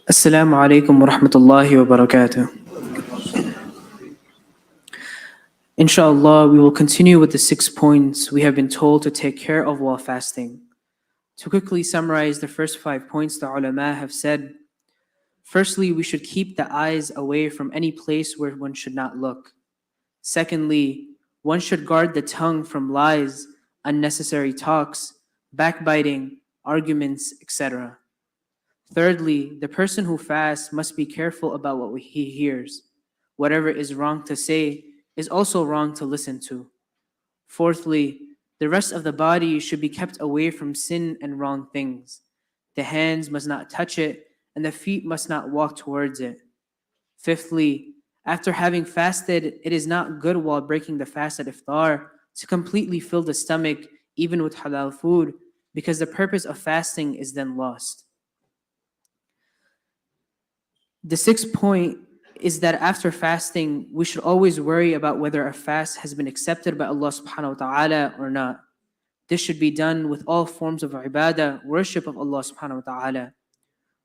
Assalamu alaikum wa rahmatullahi wa barakatuh. Inshallah, we will continue with the 6 points we have been told to take care of while fasting. To quickly summarize the first 5 points, the ulama have said, firstly, we should keep the eyes away from any place where one should not look. Secondly, one should guard the tongue from lies, unnecessary talks, backbiting, arguments, etc. Thirdly, the person who fasts must be careful about what he hears. Whatever is wrong to say is also wrong to listen to. Fourthly, the rest of the body should be kept away from sin and wrong things. The hands must not touch it, and the feet must not walk towards it. Fifthly, after having fasted, it is not good while breaking the fast at iftar to completely fill the stomach, even with halal food, because the purpose of fasting is then lost. The 6th point is that after fasting, we should always worry about whether our fast has been accepted by Allah subhanahu wa ta'ala or not. This should be done with all forms of ibadah, worship of Allah subhanahu wa ta'ala.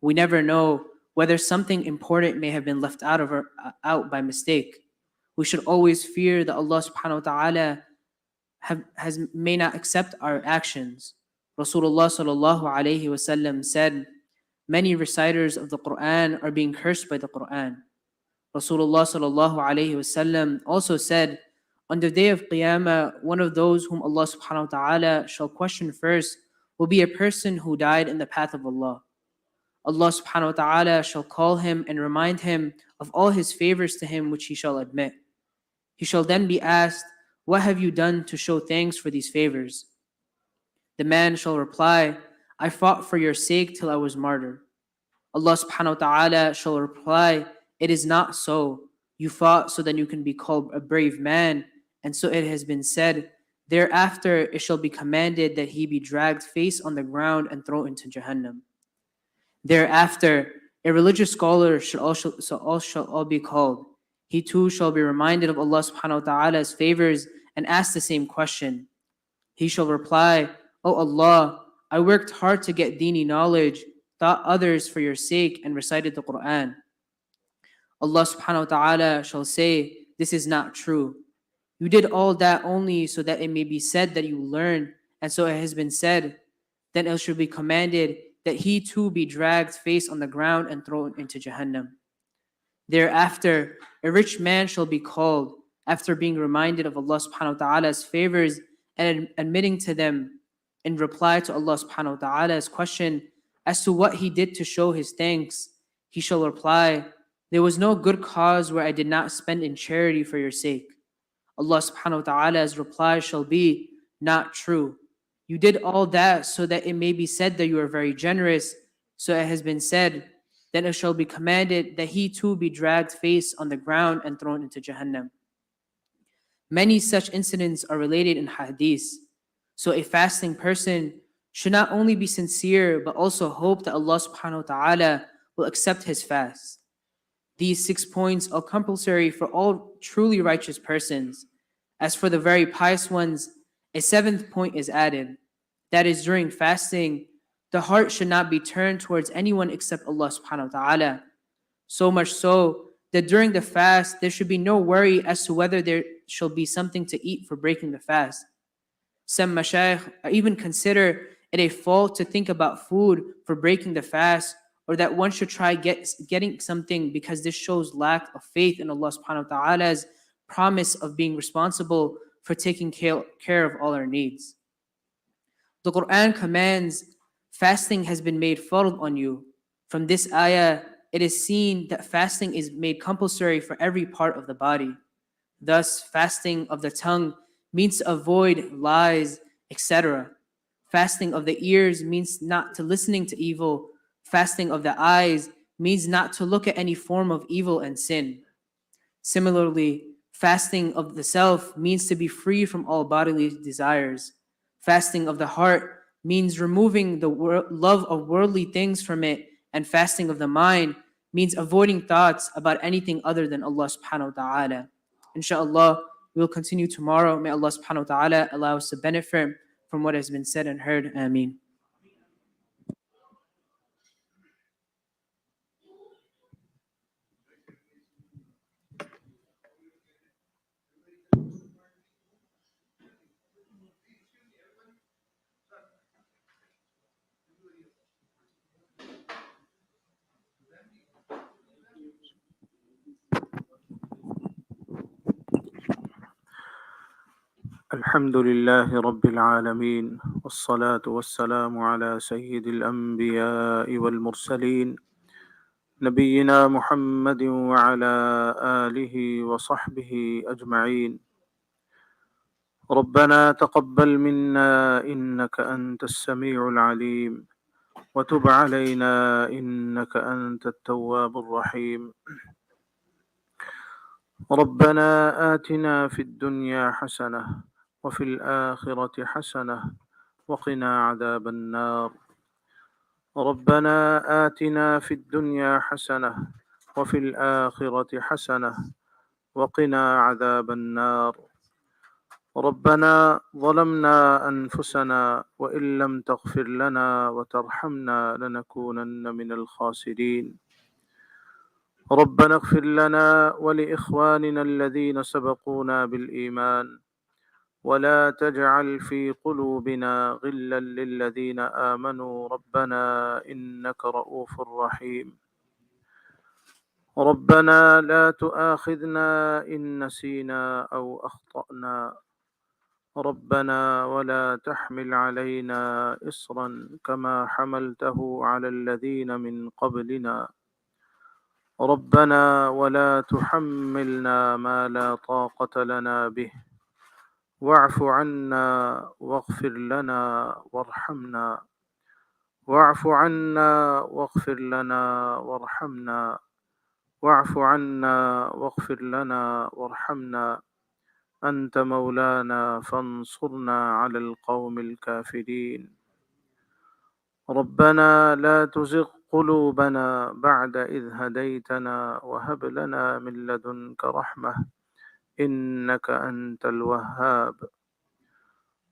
We never know whether something important may have been left out by mistake. We should always fear that Allah subhanahu wa ta'ala may not accept our actions. Rasulullah sallallahu alayhi wasallam said, many reciters of the Quran are being cursed by the Quran. Rasulullah sallallahu alayhi wasallam also said, on the day of Qiyamah, one of those whom Allah subhanahu wa ta'ala shall question first will be a person who died in the path of Allah. Allah subhanahu wa ta'ala shall call him and remind him of all his favors to him which he shall admit. He shall then be asked, what have you done to show thanks for these favors? The man shall reply, I fought for your sake till I was martyred. Allah subhanahu wa ta'ala shall reply, it is not so. You fought so that you can be called a brave man, and so it has been said, thereafter it shall be commanded that he be dragged face on the ground and thrown into Jahannam. Thereafter, a religious scholar shall all be called. He too shall be reminded of Allah subhanahu wa ta'ala's favors and ask the same question. He shall reply, O Allah, I worked hard to get dini knowledge, taught others for your sake, and recited the Quran. Allah subhanahu wa ta'ala shall say, this is not true. You did all that only so that it may be said that you learned, and so it has been said. Then it shall be commanded that he too be dragged face on the ground and thrown into Jahannam. Thereafter, a rich man shall be called, after being reminded of Allah subhanahu wa ta'ala's favors and admitting to them in reply to Allah subhanahu wa ta'ala's question as to what he did to show his thanks. He shall reply, there was no good cause where I did not spend in charity for your sake. Allah subhanahu wa ta'ala's reply shall be, not true. You did all that so that it may be said that you are very generous. So it has been said, then it shall be commanded that he too be dragged face on the ground and thrown into Jahannam. Many such incidents are related in hadith. So a fasting person should not only be sincere, but also hope that Allah subhanahu wa ta'ala will accept his fast. These 6 points are compulsory for all truly righteous persons. As for the very pious ones, a 7th point is added. That is, during fasting, the heart should not be turned towards anyone except Allah subhanahu wa ta'ala. So much so that during the fast, there should be no worry as to whether there shall be something to eat for breaking the fast. Some mashayikh even consider it a fault to think about food for breaking the fast, or that one should try getting something because this shows lack of faith in Allah subhanahu wa ta'ala's promise of being responsible for taking care of all our needs. The Quran commands, fasting has been made fard on you. From this ayah, it is seen that fasting is made compulsory for every part of the body. Thus, fasting of the tongue means to avoid lies, etc. Fasting of the ears means not to listening to evil. Fasting of the eyes means not to look at any form of evil and sin. Similarly, fasting of the self means to be free from all bodily desires. Fasting of the heart means removing the love of worldly things from it, and fasting of the mind means avoiding thoughts about anything other than Allah subhanahu wa ta'ala. Inshallah, we will continue tomorrow. May Allah subhanahu wa ta'ala allow us to benefit from what has been said and heard. Ameen. الحمد لله رب العالمين والصلاة والسلام على سيد الأنبياء والمرسلين نبينا محمد وعلى آله وصحبه أجمعين. ربنا تقبل منا إنك أنت السميع العليم وتب علينا إنك أنت التواب الرحيم. ربنا آتنا في الدنيا حسنة وفي الآخرة حسنة وقنا عذاب النار. ربنا آتنا في الدنيا حسنة وفي الآخرة حسنة وقنا عذاب النار. ربنا ظلمنا أنفسنا وإن لم تغفر لنا وترحمنا لنكونن من الخاسرين. ربنا اغفر لنا ولإخواننا الذين سبقونا بالإيمان ولا تجعل في قلوبنا غلا للذين آمنوا ربنا إنك رؤوف رحيم. ربنا لا تؤاخذنا إن نسينا أو أخطأنا ربنا ولا تحمل علينا إصرا كما حملته على الذين من قبلنا ربنا ولا تحملنا ما لا طاقة لنا به واعف عنا واغفر لنا وارحمنا واعف عنا واغفر لنا وارحمنا واعف عنا واغفر لنا وارحمنا أنت مولانا فانصرنا على القوم الكافرين. ربنا لا تزغ قلوبنا بعد إذ هديتنا وهب لنا من لدنك رحمة إنك أنت الوهاب.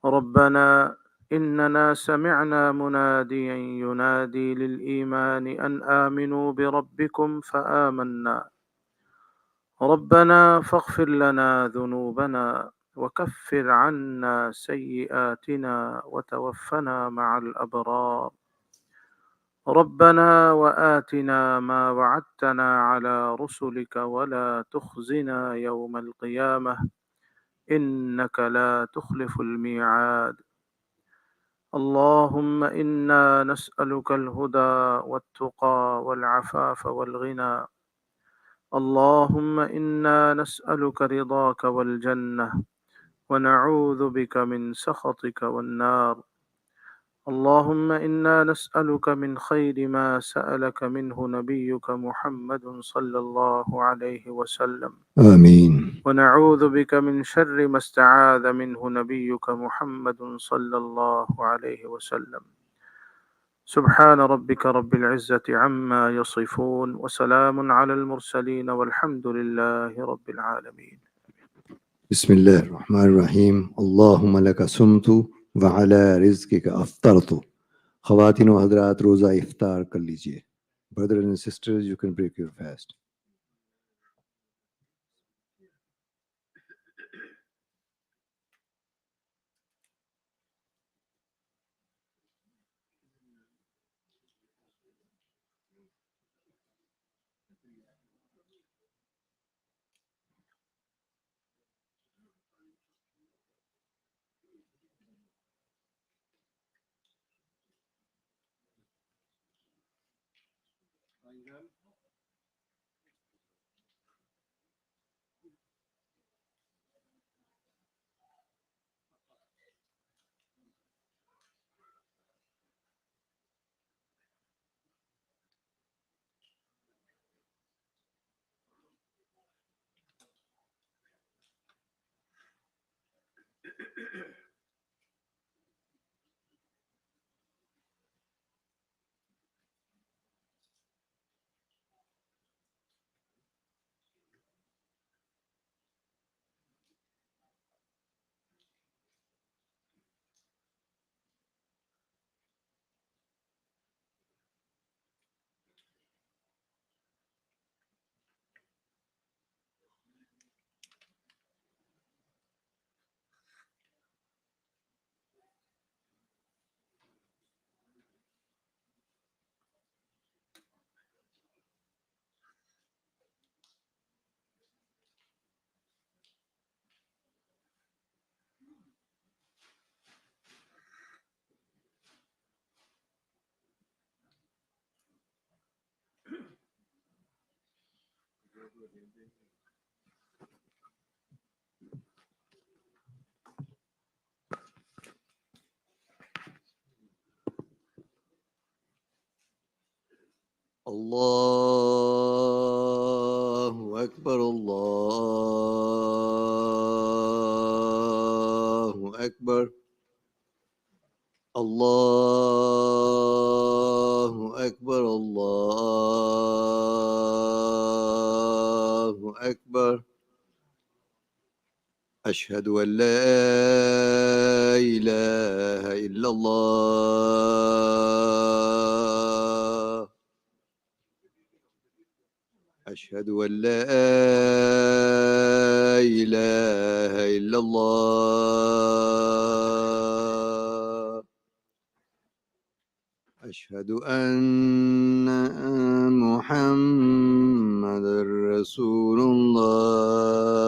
ربنا إننا سمعنا مناديا ينادي للإيمان أن آمنوا بربكم فآمنا ربنا فاغفر لنا ذنوبنا وكفر عنا سيئاتنا وتوفنا مع الأبرار. ربنا وآتنا ما وعدتنا على رسلك ولا تخزنا يوم القيامة إنك لا تخلف الميعاد. اللهم إنا نسألك الهدى والتقى والعفاف والغنى. اللهم إنا نسألك رضاك والجنة ونعوذ بك من سخطك والنار. اللهم إنا نسألك من خير ما سألك منه نبيك محمد صلى الله عليه وسلم آمين. ونعوذ بك من شر ما استعاذ منه نبيك محمد صلى الله عليه وسلم. سبحان ربك رب العزة عما يصفون وسلام على المرسلين والحمد لله رب العالمين. بسم الله الرحمن الرحيم. اللهم لك صمت وعلى رزقك أفطرت. خواتین و حضرات روزہ افطار کر لیجئے. Brothers and sisters, you can break your fast. Allahu Akbar, Allahu Akbar, Allahu Akbar, Allahu أكبر أشهد أن لا إله إلا الله أشهد أن لا إله إلا الله أشهد أن محمد رسول الله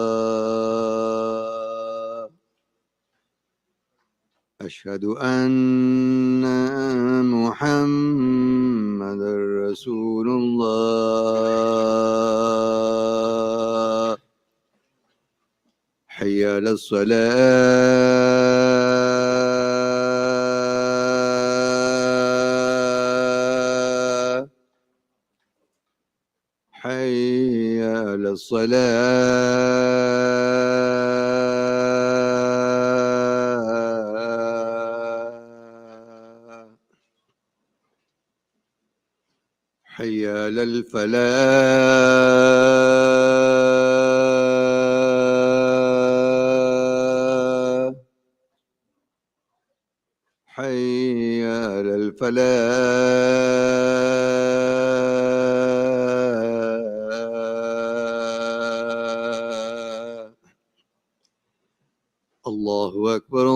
أشهد أن محمد رسول الله حي على الصلاة حي على الصلاة حي على الفلاح حي على الفلاح الله أكبر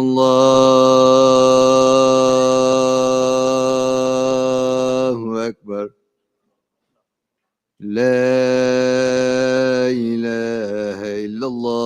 الله أكبر لا إله إلا الله